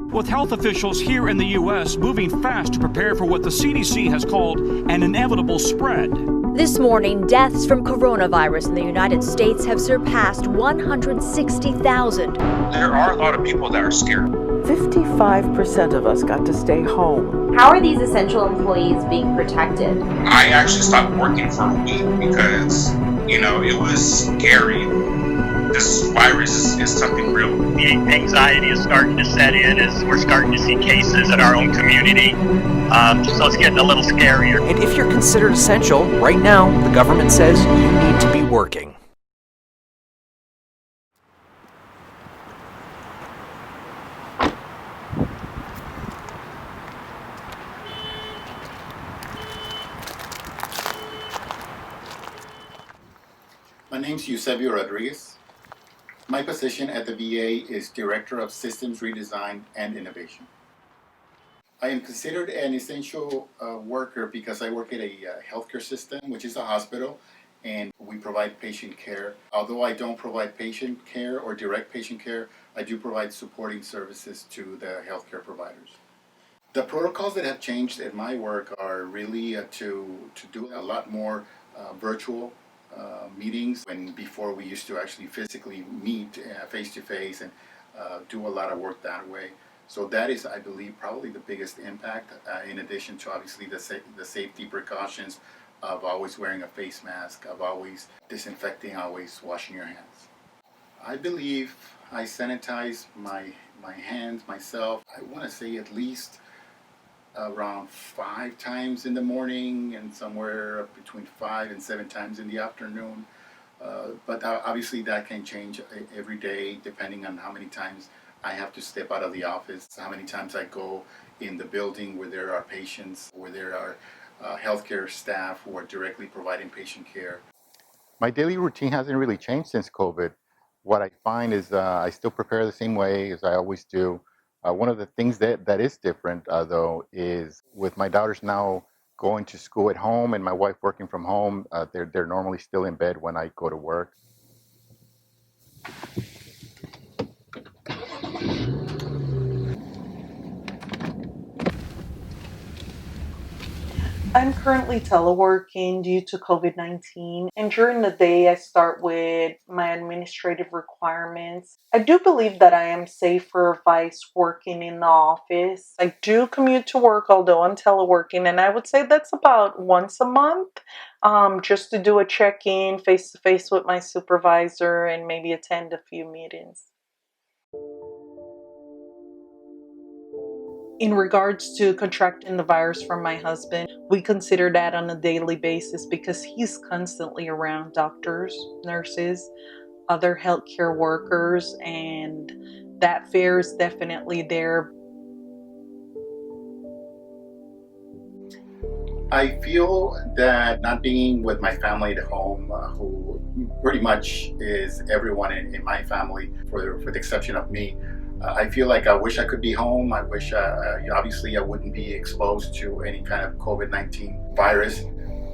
with health officials here in the U.S. moving fast to prepare for what the CDC has called an inevitable spread. This morning, deaths from coronavirus in the United States have surpassed 160,000. There are a lot of people that are scared. 55% of us got to stay home. How are these essential employees being protected? I actually stopped working for a week because, it was scary. This virus is something real. The anxiety is starting to set in as we're starting to see cases in our own community. So it's getting a little scarier. And if you're considered essential, right now, the government says you need to be working. My name's Eusebio Rodriguez. My position at the VA is Director of Systems Redesign and Innovation. I am considered an essential worker because I work at a healthcare system, which is a hospital, and we provide patient care. Although I don't provide patient care or direct patient care, I do provide supporting services to the healthcare providers. The protocols that have changed at my work are really to do a lot more virtual meetings, when before we used to actually physically meet face to face and do a lot of work that way. So that is, I believe, probably the biggest impact, in addition to obviously the safety precautions of always wearing a face mask, of always disinfecting, always washing your hands. I believe I sanitize my hands myself, I want to say at least around 5 times in the morning and somewhere between 5 and 7 times in the afternoon. But obviously that can change every day depending on how many times I have to step out of the office, how many times I go in the building where there are patients, where there are healthcare staff who are directly providing patient care. My daily routine hasn't really changed since COVID. What I find is I still prepare the same way as I always do. One of the things that is different, though, is with my daughters now going to school at home and my wife working from home, they're normally still in bed when I go to work. I'm currently teleworking due to COVID-19, and during the day I start with my administrative requirements. I do believe that I am safer vice working in the office. I do commute to work, although I'm teleworking, and I would say that's about once a month, just to do a check-in face-to-face with my supervisor and maybe attend a few meetings. In regards to contracting the virus from my husband, we consider that on a daily basis because he's constantly around doctors, nurses, other healthcare workers, and that fear is definitely there. I feel that not being with my family at home, who pretty much is everyone in my family, for the exception of me, I feel like I wish I could be home. I wish, obviously, I wouldn't be exposed to any kind of COVID-19 virus.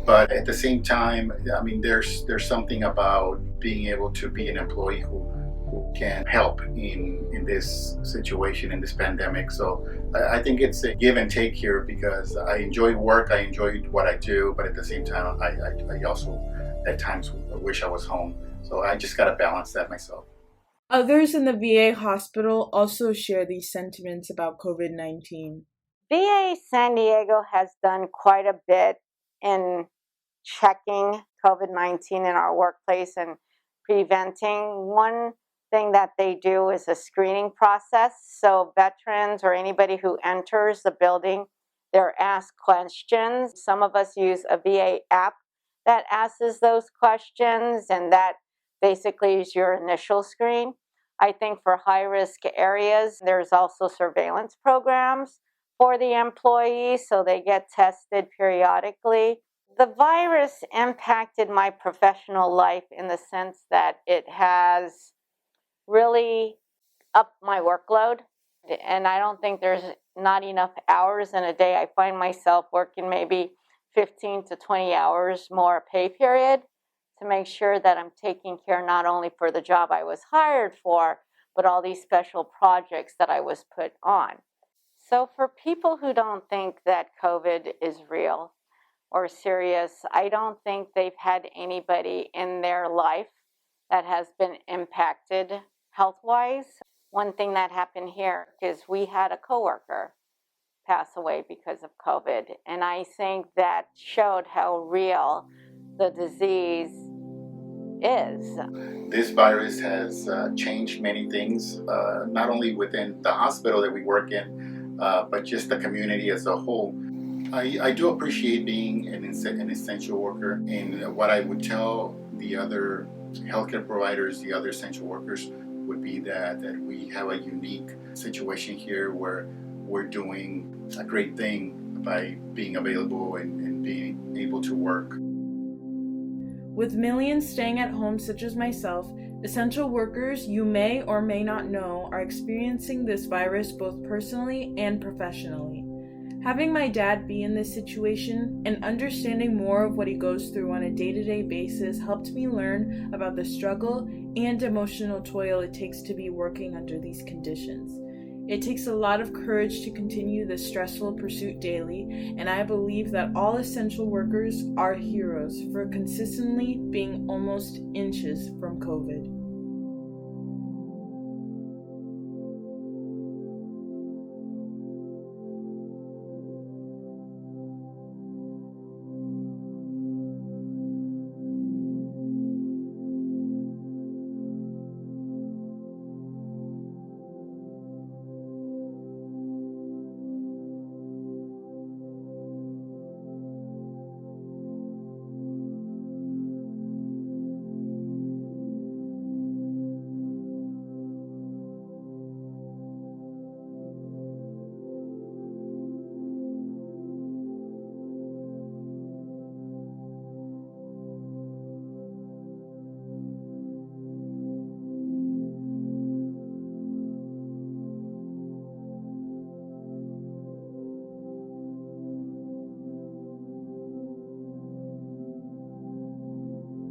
But at the same time, I mean, there's something about being able to be an employee who can help in this situation, in this pandemic. So I think it's a give and take here, because I enjoy work, I enjoy what I do, but at the same time, I also at times wish I was home. So I just got to balance that myself. Others in the VA hospital also share these sentiments about COVID-19. VA San Diego has done quite a bit in checking COVID-19 in our workplace and preventing. One thing that they do is a screening process. So veterans or anybody who enters the building, they're asked questions. Some of us use a VA app that asks those questions, and that basically is your initial screen. I think for high-risk areas, there's also surveillance programs for the employees, so they get tested periodically. The virus impacted my professional life in the sense that it has really upped my workload, and I don't think there's not enough hours in a day. I find myself working maybe 15 to 20 hours more pay period to make sure that I'm taking care not only for the job I was hired for, with all these special projects that I was put on. So for people who don't think that COVID is real or serious, I don't think they've had anybody in their life that has been impacted health-wise. One thing that happened here is we had a coworker pass away because of COVID, and I think that showed how real the disease is. This virus has changed many things, not only within the hospital that we work in, but just the community as a whole. I do appreciate being an essential worker, and what I would tell the other healthcare providers, the other essential workers, would be that we have a unique situation here where we're doing a great thing by being available and being able to work. With millions staying at home, such as myself, essential workers you may or may not know are experiencing this virus both personally and professionally. Having my dad be in this situation and understanding more of what he goes through on a day-to-day basis helped me learn about the struggle and emotional toil it takes to be working under these conditions. It takes a lot of courage to continue this stressful pursuit daily, and I believe that all essential workers are heroes for consistently being almost inches from COVID.